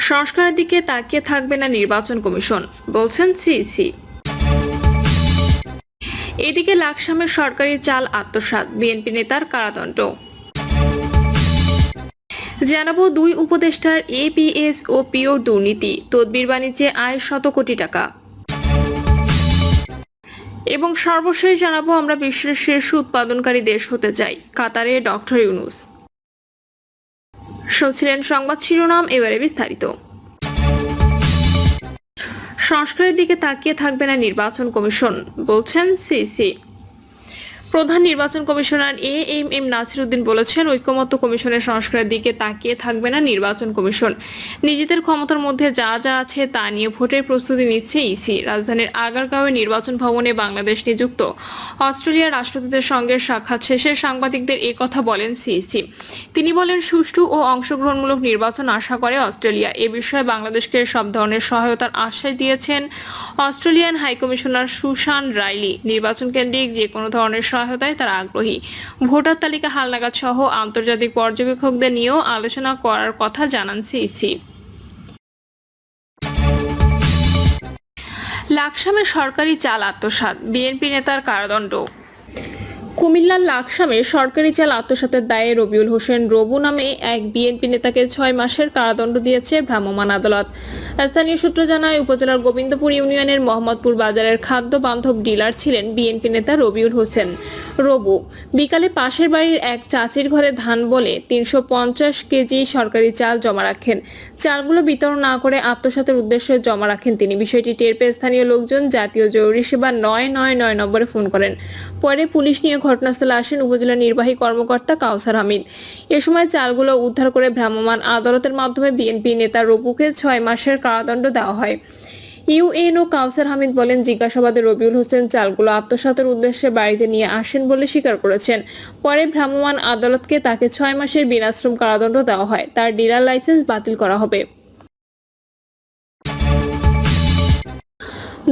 সংস্কারের দিকে তাকিয়ে থাকবে না নির্বাচন কমিশন, বলছেন সিইসি। এদিকে লাকসামের সরকারি চাল আত্মসাৎ, বিএনপি নেতার কারাদণ্ড। জানাবো দুই উপদেষ্টার এপিএস ও পিওর দুর্নীতি, তদবির বাণিজ্যে আয় শত কোটি টাকা। এবং সর্বশেষ জানাবো আমরা বিশ্বের শীর্ষ উৎপাদনকারী দেশ হতে চাই, কাতারে ডক্টর ইউনূস। শুনছিলেন সংবাদ শিরোনাম, এবারে বিস্তারিত। সংস্কারের দিকে তাকিয়ে থাকবে না নির্বাচন কমিশন, বলছেন সিইসি। প্রধান নির্বাচন কমিশনার এএমএম নাসির উদ্দিন বলেছেন, ঐকমত্য কমিশনের সংস্কারের দিকে তাকিয়ে থাকবে না নির্বাচন কমিশন। নিজেদের ক্ষমতার মধ্যে যা যা আছে তা নিয়ে ভোটের প্রস্তুতি নিচ্ছে ইসি। রাজধানীর আগারগাঁওয়ে নির্বাচন ভবনে বাংলাদেশ নিযুক্ত অস্ট্রেলিয়ার রাষ্ট্রদূতের সঙ্গে সাক্ষাৎ শেষে সাংবাদিকদের এ কথা বলেন সিইসি। তিনি বলেন, সুষ্ঠু ও অংশগ্রহণমূলক নির্বাচন আশা করে অস্ট্রেলিয়া। এ বিষয়ে বাংলাদেশকে সব ধরনের সহায়তার আশ্বাস দিয়েছেন অস্ট্রেলিয়ান হাইকমিশনার সুশান রাইলি। নির্বাচন কেন্দ্রিক যে কোনো ধরনের সহায়তায় তারা আগ্রহী। ভোটার তালিকা হালনাগাদ সহ আন্তর্জাতিক পর্যবেক্ষকদের নিয়েও আলোচনা করার কথা জানান সিইসি। লাকসামে সরকারি চাল আত্মসাৎ, বিএনপি নেতার কারাদণ্ড। কুমিল্লার লাকসামে সরকারি চাল আত্মসাতের দায়ে রবিউল হোসেন রবু নামে এক বিএনপি নেতাকে 6 মাসের কারাদণ্ড দিয়েছে ভ্রাম্যমাণ আদালত। স্থানীয় সূত্র জানায়, উপজেলার গোবিন্দপুর ইউনিয়নের মোহাম্মদপুর বাজারের খাদ্য বান্ধব ডিলার ছিলেন বিএনপি নেতা রবিউল হোসেন রবু। বিকালে পাশের বাড়ির এক চাচির ঘরে ধান বলে 350 কেজি সরকারি চাল জমা রাখেন। চালগুলো বিতরণ না করে আত্মসাতের উদ্দেশ্যে জমা রাখেন তিনি। বিষয়টি টের পেয়ে স্থানীয় লোকজন জাতীয় জরুরি সেবা 999 নম্বরে ফোন করেন। পরে পুলিশ নিয়ে ঘটনাস্থলে আসেন উপজেলা নির্বাহী কর্মকর্তা কাউসার হামিদ। এ সময় চালগুলো উদ্ধার করে ভ্রাম্যমাণ আদালতের মাধ্যমে বিএনপি নেতা রবুকে 6 মাসের কারাদণ্ড দেওয়া হয়। ইউএনও কাউসার হামিদ বলেন, জিজ্ঞাসাবাদে রবিউল হোসেন চালগুলো আত্মসাতের উদ্দেশ্যে বাড়িতে নিয়ে আসেন বলে স্বীকার করেছেন। পরে ভ্রাম্যমাণ আদালতকে তাকে 6 মাসের বিনাশ্রম কারাদণ্ড দেওয়া হয়। তার ডিলার লাইসেন্স বাতিল করা হবে।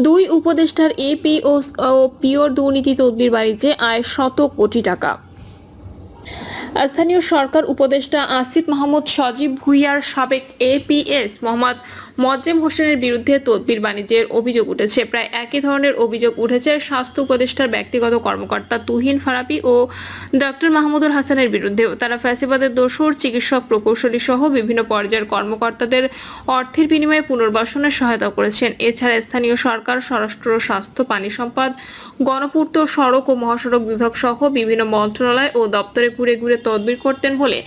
দুই উপদেষ্টার এপিএস ও পিওর দুর্নীতি তদবির বাণিজ্যে আয় শত কোটি টাকা। স্থানীয় সরকার উপদেষ্টা আসিফ মাহমুদ সজীব ভুঁইয়ার সাবেক এপিএস মোহাম্মদ মোয়াজ্জেম হোসেনের বিরুদ্ধে তদবির বাণিজ্যের অভিযোগ উঠেছে। প্রায় একই ধরনের অভিযোগ উঠেছে স্বাস্থ্য উপদেষ্টার ব্যক্তিগত কর্মকর্তা তুহিন ফারাবি ও ডক্টর মাহমুদুল হাসানের বিরুদ্ধেও। তারা ফ্যাসিবাদের দোসর, চিকিৎসক, প্রকৌশলী সহ বিভিন্ন পর্যায়ের কর্মকর্তাদের অর্থের বিনিময়ে পুনর্বাসনের সহায়তা করেছেন। এছাড়া স্থানীয় সরকার, স্বরাষ্ট্র, স্বাস্থ্য, পানি সম্পদ, গণপূর্ত, সড়ক ও মহাসড়ক বিভাগ সহ বিভিন্ন মন্ত্রণালয় ও দপ্তরে ঘুরে ঘুরে তদবির করতেন বলে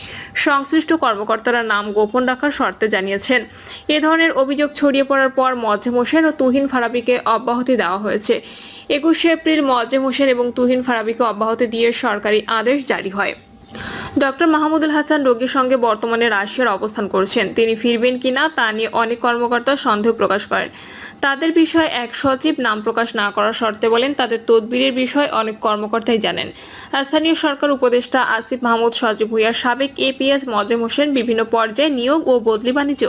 সংশ্লিষ্ট কর্মকর্তারা নাম গোপন রাখার শর্তে জানিয়েছেন। এ ধরনের অভিযোগ ছড়িয়ে পড়ার পর মোয়াজ্জেম হোসেন ও তুহিন ফারাবিকে অব্যাহতি দেওয়া হয়েছে। 21 এপ্রিল মোয়াজ্জেম হোসেন এবং তুহিন ফারাবিকে অব্যাহতি দিয়ে সরকারি আদেশ জারি হয়। ডক্টর মাহমুদুল হাসান রোগীর সঙ্গে বর্তমানে রাশিয়ার অবস্থান করছেন। তিনি ফিরবেন কিনা তা নিয়ে অনেক কর্মকর্তা সন্দেহ প্রকাশ করেন। তাদের বিষয়ে এক সচিব নাম প্রকাশ না করার শর্তে বলেন, তাদের তদবিরের বিষয়ে অনেক কর্মকর্তাই জানেন। স্থানীয় সরকার উপদেষ্টা আসিফ মাহমুদ সজীব ভুঁইয়ার সাবেক এপিএস মোয়াজ্জেম হোসেন বিভিন্ন পর্যায়ে নিয়োগ ও বদলি বাণিজ্য,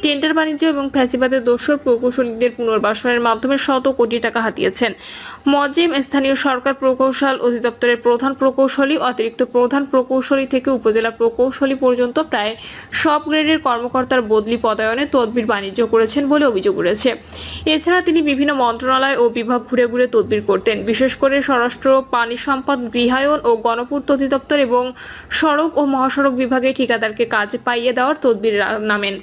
টেন্ডার বাণিজ্য এবং ফ্যাসিবাদের দোসর প্রকৌশলীদের পুনর্বাসনের মাধ্যমে শত কোটি টাকা হাতিয়েছেন। মোয়াজ্জেম স্থানীয় সরকার প্রকৌশল অধিদপ্তরের প্রধান প্রকৌশলী, অতিরিক্ত প্রধান প্রকৌশলী থেকে উপজেলা প্রকৌশলী পর্যন্ত প্রায় সব গ্রেডের কর্মকর্তার বদলি পদায়নে তদবির বাণিজ্য করেছেন বলে অভিযোগ উঠেছে। এছাড়া তিনি বিভিন্ন মন্ত্রণালয় ও বিভাগ ঘুরে ঘুরে তদবির করতেন। বিশেষ করে স্বরাষ্ট্র, পানি সম্পদ, গৃহায়ন ও গণপূর্ত অধিদপ্তর এবং সড়ক ও মহাসড়ক বিভাগে ঠিকাদারকে কাজ পাইয়ে দেওয়ার তদবির নামেন।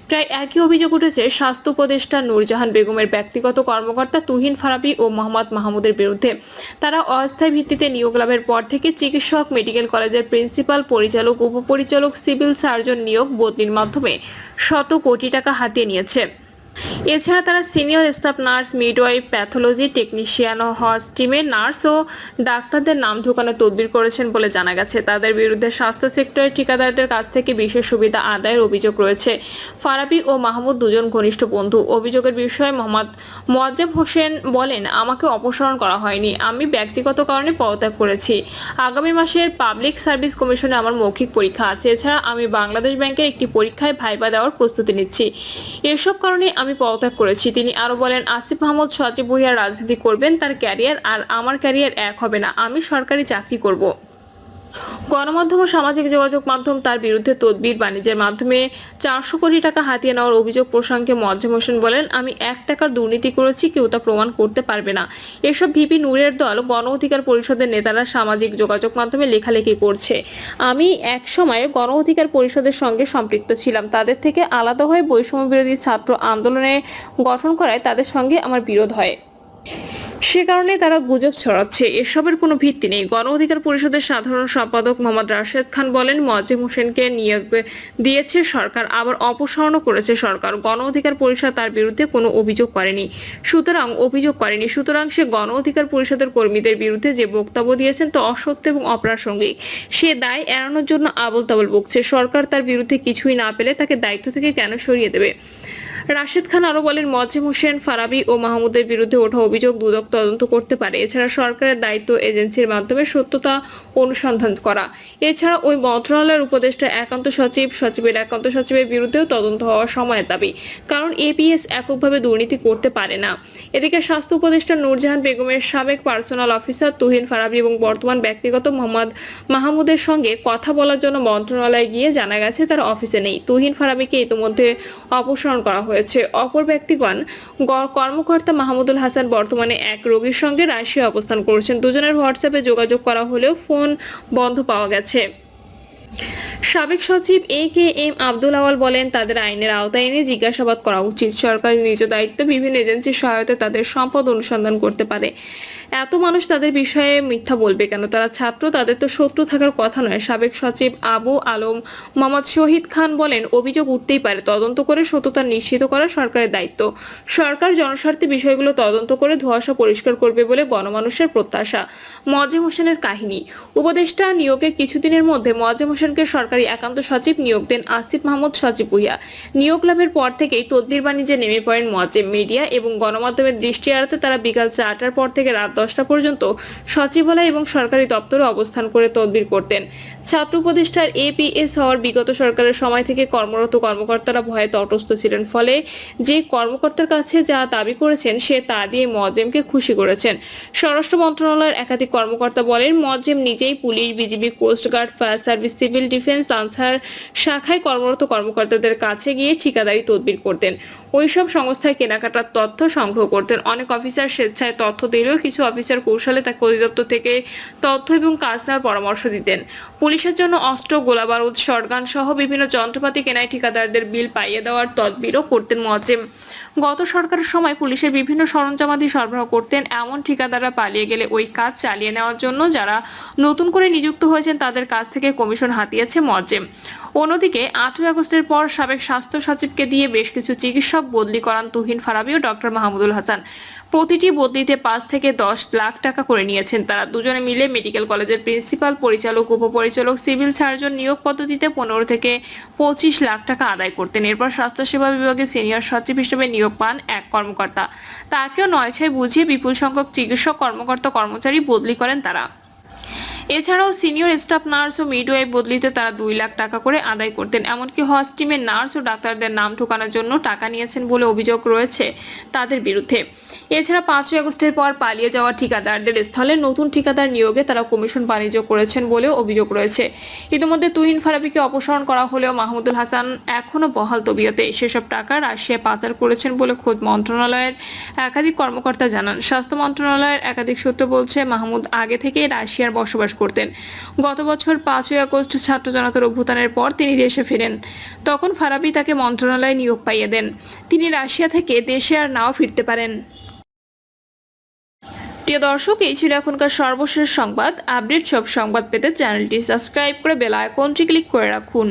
প্রায় একই অভিযোগ উঠেছে স্বাস্থ্য উপদেষ্টা নূরজাহান বেগমের ব্যক্তিগত কর্মকর্তা তুহিন ফারাবি ও মোহাম্মদ মাহমুদের বিরুদ্ধে। তারা অস্থায়ী ভিত্তিতে নিয়োগ লাভের পর থেকে চিকিৎসক, মেডিকেল কলেজের প্রিন্সিপাল, পরিচালক, উপপরিচালক, সিভিল সার্জন নিয়োগ বদলির মাধ্যমে শত কোটি টাকা হাতিয়ে নিয়েছে। এছাড়া তারা senior staff nurse, midwife, pathology technician ও হজ টিমের নার্স ও ডাক্তারদের নাম ঢোকানো তদবির করেছেন বলে জানা গেছে। তাদের বিরুদ্ধে স্বাস্থ্য সেক্টরের ঠিকাদারদের কাছ থেকে বিশেষ সুবিধা আদায়ের অভিযোগ রয়েছে। ফারাবি ও মাহমুদ দুজন ঘনিষ্ঠ বন্ধু। অভিযোগের বিষয়ে মোহাম্মদ মোয়াজ্জেম হোসেন বলেন, আমাকে অপসারণ করা হয়নি, আমি ব্যক্তিগত কারণে পদত্যাগ করেছি। আগামী মাসের পাবলিক সার্ভিস কমিশনে আমার মৌখিক পরীক্ষা আছে। এছাড়া আমি বাংলাদেশ ব্যাংকের একটি পরীক্ষায় ভাইবা দেওয়ার প্রস্তুতি নিচ্ছি। এসব কারণে আমি পদত্যাগ করেছি। তিনি আরো বলেন, আসিফ মাহমুদ সজীব ভুঁইয়া রাজনীতি করবেন, তার ক্যারিয়ার আর আমার ক্যারিয়ার এক হবে না। আমি সরকারি চাকরি করব। গণমাধ্যম ও সামাজিক যোগাযোগ মাধ্যম তার বিরুদ্ধে তদবির বাণিজ্যের মাধ্যমে 400 কোটি টাকা হাতিয়ে নেওয়ার অভিযোগ প্রসঙ্গে মোয়াজ্জেম হোসেন বলেন, আমি 1 টাকার দুর্নীতি করেছি, কেউ তা প্রমাণ করতে পারবে না। এসব ভিপি নূরের দল গণ অধিকার পরিষদের নেতারা সামাজিক যোগাযোগ মাধ্যমে লেখালেখি করছে। আমি এক সময় গণ অধিকার পরিষদের সঙ্গে সম্পৃক্ত ছিলাম। তাদের থেকে আলাদা হয়ে বৈষম্য বিরোধী ছাত্র আন্দোলনে গঠন করায় তাদের সঙ্গে আমার বিরোধ হয়। সে কারণে তারা গুজব ছড়াচ্ছে, এসবের কোনো ভিত্তি নেই। গণ অধিকার পরিষদের সাধারণ সম্পাদক মোহাম্মদ রাশেদ খান বলেন, মোয়াজ্জেম হোসেনকে নিয়োগ দিয়েছে সরকার, আবার অপসারণও করেছে সরকার। গণ অধিকার পরিষদ তার বিরুদ্ধে কোনো অভিযোগ করেনি, সুতরাং সে গণ অধিকার পরিষদের কর্মীদের বিরুদ্ধে যে বক্তব্য দিয়েছেন তা অসত্য এবং অপ্রাসঙ্গিক। সে দায় এড়ানোর জন্য আবোল তাবোল বকছে। সরকার তার বিরুদ্ধে কিছুই না পেলে তাকে দায়িত্ব থেকে কেন সরিয়ে দেবে? রাশেদ খান আরো বলেন, মোয়াজ্জেম হোসেন, ফারাবী ও মাহমুদের বিরুদ্ধে ওঠা অভিযোগ দুদক তদন্ত করতে পারে। এছাড়া সরকারের দায়িত্ব এজেন্সির মাধ্যমে সত্যতা অনুসন্ধান করা। এছাড়া ওই মন্ত্রণালয়ের উপদেষ্টা একান্ত সচিবের একান্ত সচিবের বিরুদ্ধেও তদন্ত হওয়া সময়ের দাবি, কারণ এপিএস এককভাবে দুর্নীতি করতে পারে না। এদিকে স্বাস্থ্য উপদেষ্টা নূরজাহান বেগমের সাবেক পার্সোনাল অফিসার তুহিন ফারাবী এবং বর্তমান ব্যক্তিগত মোহাম্মদ মাহমুদের সঙ্গে কথা বলার জন্য মন্ত্রণালয়ে গিয়ে জানা গেছে তারা অফিসে নেই। তুহিন ফারাবীকে ইতিমধ্যে অপসারণ করা হয়েছে। অপর ব্যক্তিগণ কর্মকর্তা মাহমুদুল হাসান বর্তমানে এক রোগীর সঙ্গে রাশিয়া অবস্থান করছেন। দুজনের হোয়াটসঅ্যাপে যোগাযোগ করা হলেও ফোন বন্ধ পাওয়া গেছে। সাবেক সচিব এ.কে.এম. আব্দুল আওয়াল বলেন, তাদের আইনের আওতায় এনে জিজ্ঞাসাবাদ করা উচিত। সরকার নিজ দায়িত্বে বিভিন্ন এজেন্সির সহায়তায় তাদের সম্পদ অনুসন্ধান করতে পারে। এত মানুষ তাদের বিষয়ে মিথ্যা বলবে কেন? তারা ছাত্র, তাদের তো শত্রু থাকার কথা নয়। সাবেক সচিব আবু আলম মোহাম্মদ শহীদ খান বলেন, অভিযোগ উঠতেই পারে, তদন্ত করে সত্যতা নিশ্চিত করা সরকারের দায়িত্ব। সরকার জনস্বার্থে বিষয়গুলো তদন্ত করে ধোঁয়াশা পরিষ্কার করবে বলে গণমানুষের প্রত্যাশা। মোয়াজ্জেম হোসেনের কাহিনী। উপদেষ্টা নিয়োগের কিছুদিনের মধ্যে মোয়াজ্জেম হোসেনকে সরকারি একান্ত সচিব নিয়োগ দেন আসিফ মাহমুদ সজীব ভুঁইয়া। নিয়োগ লাভের পর থেকেই তদবির বাণিজ্যে নেমে পড়েন মোয়াজ্জেম। মিডিয়া এবং গণমাধ্যমের দৃষ্টি এড়াতে তারা বিকাল 4টার পর থেকে রাত 10টা পর্যন্ত সচিবালয় এবং সরকারি দপ্তরে অবস্থান করে তদবির করতেন। ছাত্র উপদেষ্টার এপিএস হওয়ার বিগত সরকারের সময় থেকে কর্মরত কর্মকর্তারা ভয়ে তটস্থ ছিলেন। ফলে যে কর্মকর্তার কাছে যা দাবি করেছেন সে তা দিয়ে মোয়াজ্জেমকে খুশি করেছেন। স্বরাষ্ট্র মন্ত্রণালয়ের একাধিক কর্মকর্তা বলেন, মোয়াজ্জেম নিজেই police, BGB, coast guard, fire service, civil defence, Ansar শাখায় কর্মরত কর্মকর্তাদের কাছে গিয়ে ঠিকাদারি তদবির করতেন। ওইসব সংস্থায় কেনাকাটার তথ্য সংগ্রহ করতেন। অনেক অফিসার স্বেচ্ছায় তথ্য দিলেও কিছু অফিসার কৌশলে তাকে অধিদপ্তর থেকে তথ্য এবং কাজ নেওয়ার পরামর্শ দিতেন। পুলিশের জন্য অস্ত্র, গোলাবারুদ, শটগান সহ বিভিন্ন যন্ত্রপাতি কেনায় ঠিকাদারদের বিল পাইয়ে দেওয়ার তদবিরও করতেন মোয়াজ্জেম। গত সরকারের সময় পুলিশের বিভিন্ন সরঞ্জামাদি সরবরাহ করতেন। এমন ঠিকাদাররা পালিয়ে গেলে ওই কাজ চালিয়ে নেওয়ার জন্য যারা নতুন করে নিযুক্ত হয়েছেন তাদের কাছ থেকে কমিশন হাতিয়েছে মোয়াজ্জেম। অন্যদিকে 8ই আগস্টের পর সাবেক স্বাস্থ্য সচিবকে দিয়ে বেশ কিছু চিকিৎসক বদলি করান তুহিন ফারাবী ও ডক্টর মাহমুদুল হাসান। প্রতিটি বদলিতে 5 থেকে 10 লাখ টাকা করে নিয়েছেন তারা। দুজনে মিলে মেডিকেল কলেজের প্রিন্সিপাল, পরিচালক, উপপরিচালক, সিভিল সার্জন নিয়োগ পদ্ধতিতে 15 থেকে 25 লাখ টাকা আদায় করতেন। এরপর স্বাস্থ্যসেবা বিভাগে সিনিয়র সচিব হিসেবে নিয়োগ পান এক কর্মকর্তা। তাকেও নয়ছয় বুঝিয়ে বিপুল সংখ্যক চিকিৎসক, কর্মচারী বদলি করেন তারা। এছাড়াও সিনিয়র স্টাফ নার্স ও মিডওয়াইফ বদলিতে তারা 2 লাখ টাকা করে আদায় করতেন। এমনকি হস্টিমের নার্স ও ডাক্তারদের নাম ঠোকানোর জন্য টাকা নিয়েছেন বলে অভিযোগ রয়েছে তাদের বিরুদ্ধে। এছাড়া 5ই আগস্টের পর পালিয়ে যাওয়া ঠিকাদারদের স্থলে নতুন ঠিকাদার নিয়োগে তারা কমিশন বাণিজ্য করেছেন বলেও অভিযোগ রয়েছে। ইতিমধ্যে তুহিন ফারাবীকে অপসারণ করা হলেও মাহমুদুল হাসান এখনো বহাল তবিয়তে। সেসব টাকা রাশিয়ায় পাচার করেছেন বলে খোদ মন্ত্রণালয়ের একাধিক কর্মকর্তা জানান। স্বাস্থ্য মন্ত্রণালয়ের একাধিক সূত্র বলছে, মাহমুদ আগে থেকেই রাশিয়ার বসবাস করতেন। গত বছর 5ই আগস্ট ছাত্র জনতার অভ্যুত্থানের পর তিনি দেশে ফেরেন। তখন ফারাবী তাকে মন্ত্রণালয়ে নিয়োগ পাইয়ে দেন। তিনি রাশিয়া থেকে দেশে আর নাও ফিরতে পারেন। প্রিয় দর্শক, এই ছিল এখনকার সর্বশেষ সংবাদ। আপডেট সব সংবাদ পেতে চ্যানেলটি সাবস্ক্রাইব করে বেল আইকনটি ক্লিক করে রাখুন।